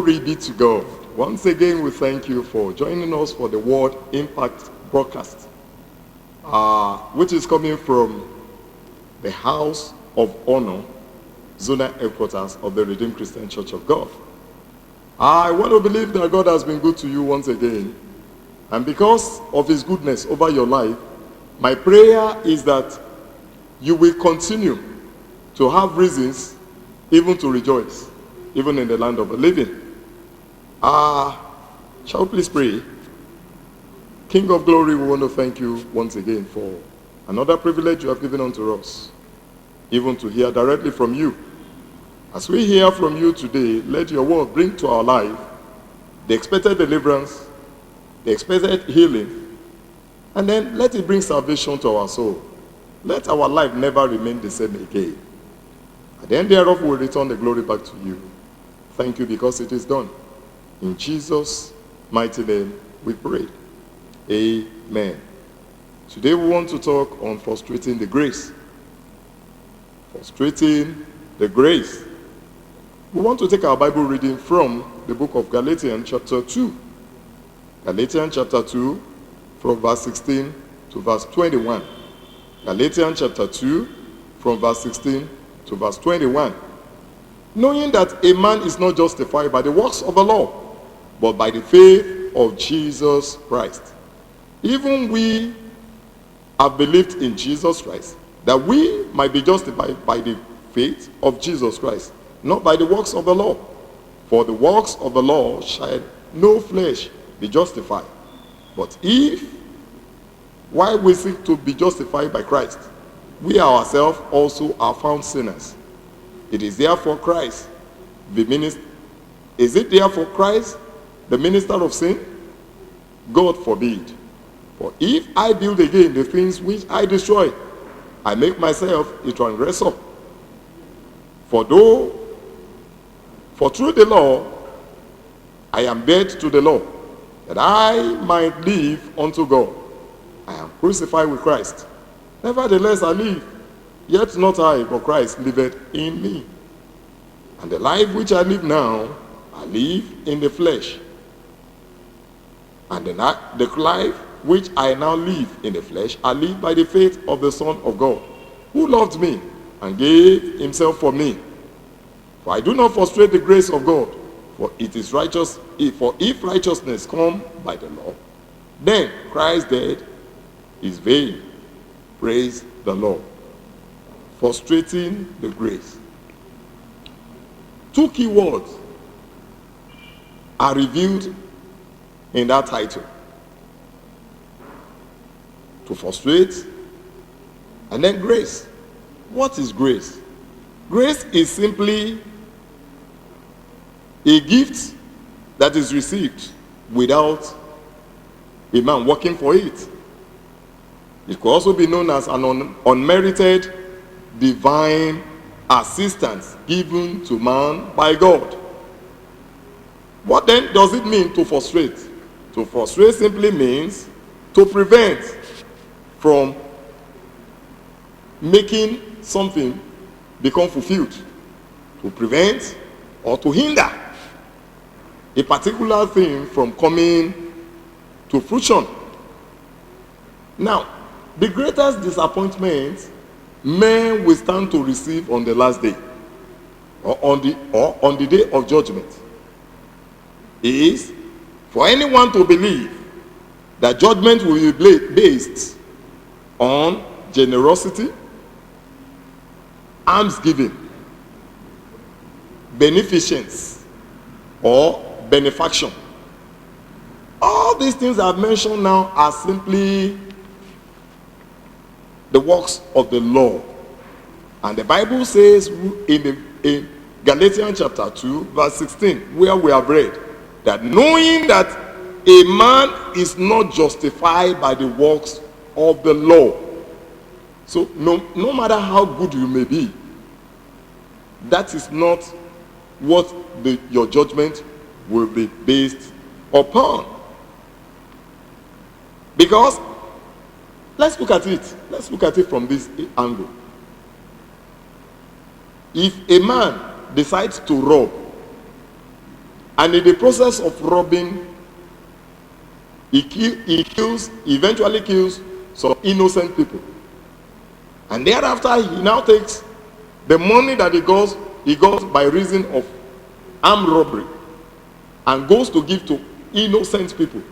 Glory be to God. Once again, we thank you for joining us for the Word Impact broadcast, which is coming from the House of Honor, Zonal Headquarters of the Redeemed Christian Church of God. I want to believe that God has been good to you once again. And because of his goodness over your life, my prayer is that you will continue to have reasons even to rejoice, even in the land of the living. Shall we please pray? King of glory, we want to thank you once again for another privilege you have given unto us, even to hear directly from you. As we hear from you today, let your word bring to our life the expected deliverance, the expected healing, and then let it bring salvation to our soul. Let our life never remain the same again. At the end thereof, we will return the glory back to you. Thank you because it is done. In Jesus' mighty name we pray. Amen. Today we want to talk on frustrating the grace. Frustrating the grace. We want to take our Bible reading from the book of Galatians chapter 2. Galatians chapter 2 from verse 16 to verse 21. Galatians chapter 2 from verse 16 to verse 21. Knowing that a man is not justified by the works of the law, but by the faith of Jesus Christ. Even we have believed in Jesus Christ, that we might be justified by the faith of Jesus Christ, not by the works of the law. For the works of the law shall no flesh be justified. But if, while we seek to be justified by Christ, we ourselves also are found sinners, it is therefore Christ, the minister. Is it therefore Christ, the minister of sin? God forbid. For if I build again the things which I destroy, I make myself a transgressor. For through the law I am dead to the law, that I might live unto God. I am crucified with Christ. Nevertheless I live, yet not I, but Christ liveth in me. And the life which I live now, I live in the flesh. And the life which I now live in the flesh, I live by the faith of the Son of God, who loved me and gave himself for me. For I do not frustrate the grace of God, for it is righteous. For if righteousness come by the law, then Christ's death is vain. Praise the Lord. Frustrating the grace. Two key words are revealed in that title: to frustrate, and then grace. What is grace? Grace is simply a gift that is received without a man working for it. It could also be known as an unmerited divine assistance given to man by God. What then does it mean to frustrate? To frustrate simply means to prevent from making something become fulfilled. To prevent or to hinder a particular thing from coming to fruition. Now, the greatest disappointment men will stand to receive on the last day, or on the day of judgment, is for anyone to believe that judgment will be based on generosity, almsgiving, beneficence, or benefaction. All these things I've mentioned now are simply the works of the law. And the Bible says in Galatians chapter 2 verse 16, where we have read that knowing that a man is not justified by the works of the law. So no matter how good you may be, that is not what your judgment will be based upon. Because let's look at it. Let's look at it from this angle. If a man decides to rob, And in the process of robbing, eventually kills some innocent people. And thereafter, he now takes the money that he got by reason of armed robbery and goes to give to innocent people.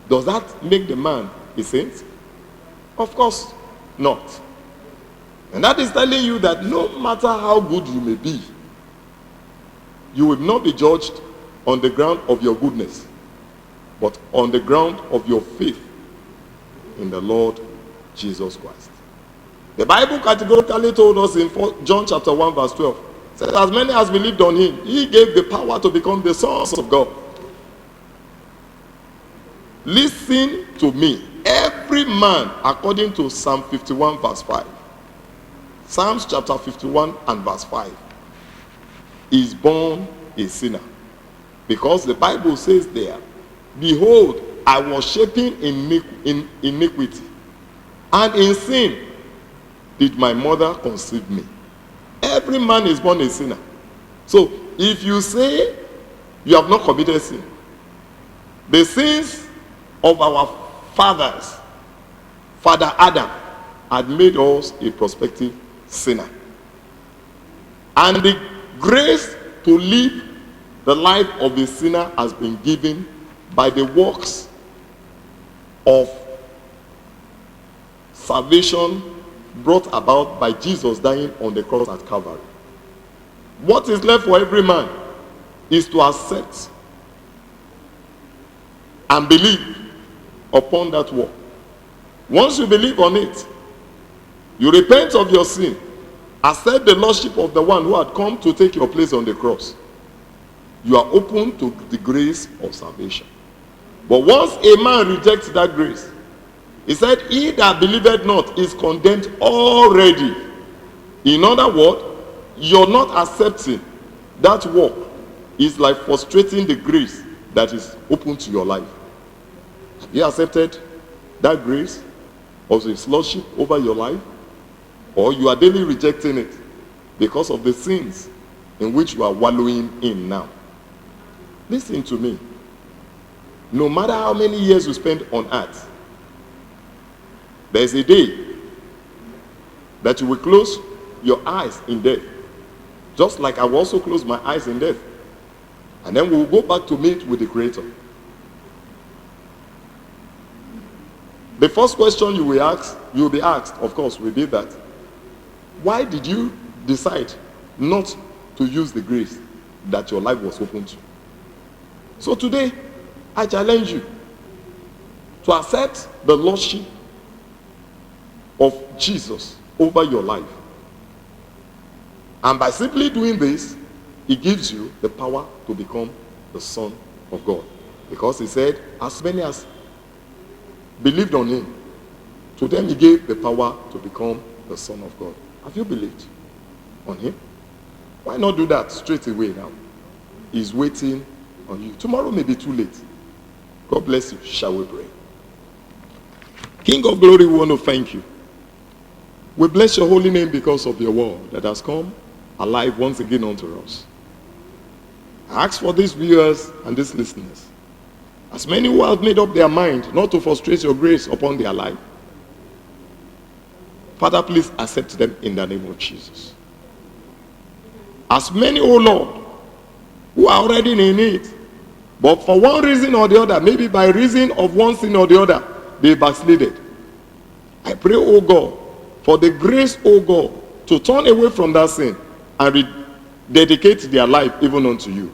Does that make the man a saint? Of course not. And that is telling you that no matter how good you may be, you will not be judged on the ground of your goodness, but on the ground of your faith in the Lord Jesus Christ. The Bible categorically told us in John chapter 1 verse 12, said, as many as believed on him, he gave the power to become the sons of God. Listen to me. Every man, according to Psalm 51 verse 5, Psalms chapter 51 and verse 5, is born a sinner. Because the Bible says there, behold, I was shapen in iniquity, and in sin did my mother conceive me. Every man is born a sinner. So if you say you have not committed sin, the sins of our fathers, Father Adam, had made us a prospective sinner. And the grace to live the life of a sinner has been given by the works of salvation brought about by Jesus dying on the cross at Calvary. What is left for every man is to accept and believe upon that work. Once you believe on it, you repent of your sin, accept the lordship of the one who had come to take your place on the cross. You are open to the grace of salvation. But once a man rejects that grace, he said, he that believeth not is condemned already. In other words, you're not accepting that work. Is like frustrating the grace that is open to your life. Have you accepted that grace of his lordship over your life? Or you are daily rejecting it because of the sins in which you are wallowing in now? Listen to me. No matter how many years you spend on earth, there's a day that you will close your eyes in death. Just like I will also close my eyes in death. And then we will go back to meet with the Creator. The first question you will be asked, of course, we did that. Why did you decide not to use the grace that your life was open to? So today, I challenge you to accept the lordship of Jesus over your life. And by simply doing this, he gives you the power to become the Son of God. Because he said, as many as believed on him, to them he gave the power to become the Son of God. Have you believed on him? Why not do that straight away now? He's waiting on you. Tomorrow may be too late. God bless you. Shall we pray? King of glory, we want to thank you. We bless your holy name because of your word that has come alive once again unto us. I ask for these viewers and these listeners, as many who have made up their mind not to frustrate your grace upon their life, Father, please accept them in the name of Jesus. As many, oh Lord, who are already in need, but for one reason or the other, maybe by reason of one sin or the other, they backslided. I pray, oh God, for the grace, oh God, to turn away from that sin and rededicate their life even unto you.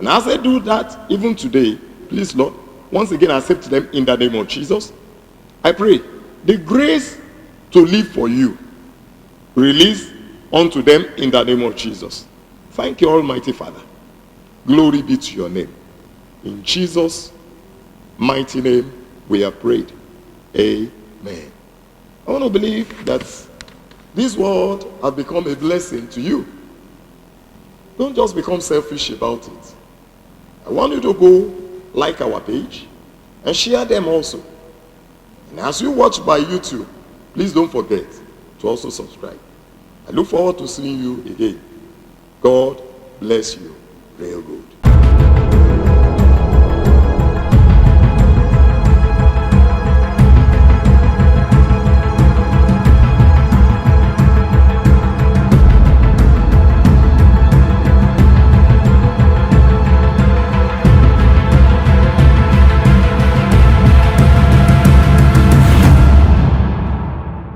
And as I do that, even today, please, Lord, once again accept them in the name of Jesus. I pray the grace to live for you, release unto them in the name of Jesus. Thank you, Almighty Father. Glory be to your name. In Jesus' mighty name we have prayed. Amen. I want to believe that this word has become a blessing to you. Don't just become selfish about it. I want you to go like our page and share them also. And as you watch by YouTube, please don't forget to also subscribe. I look forward to seeing you again. God bless you real good.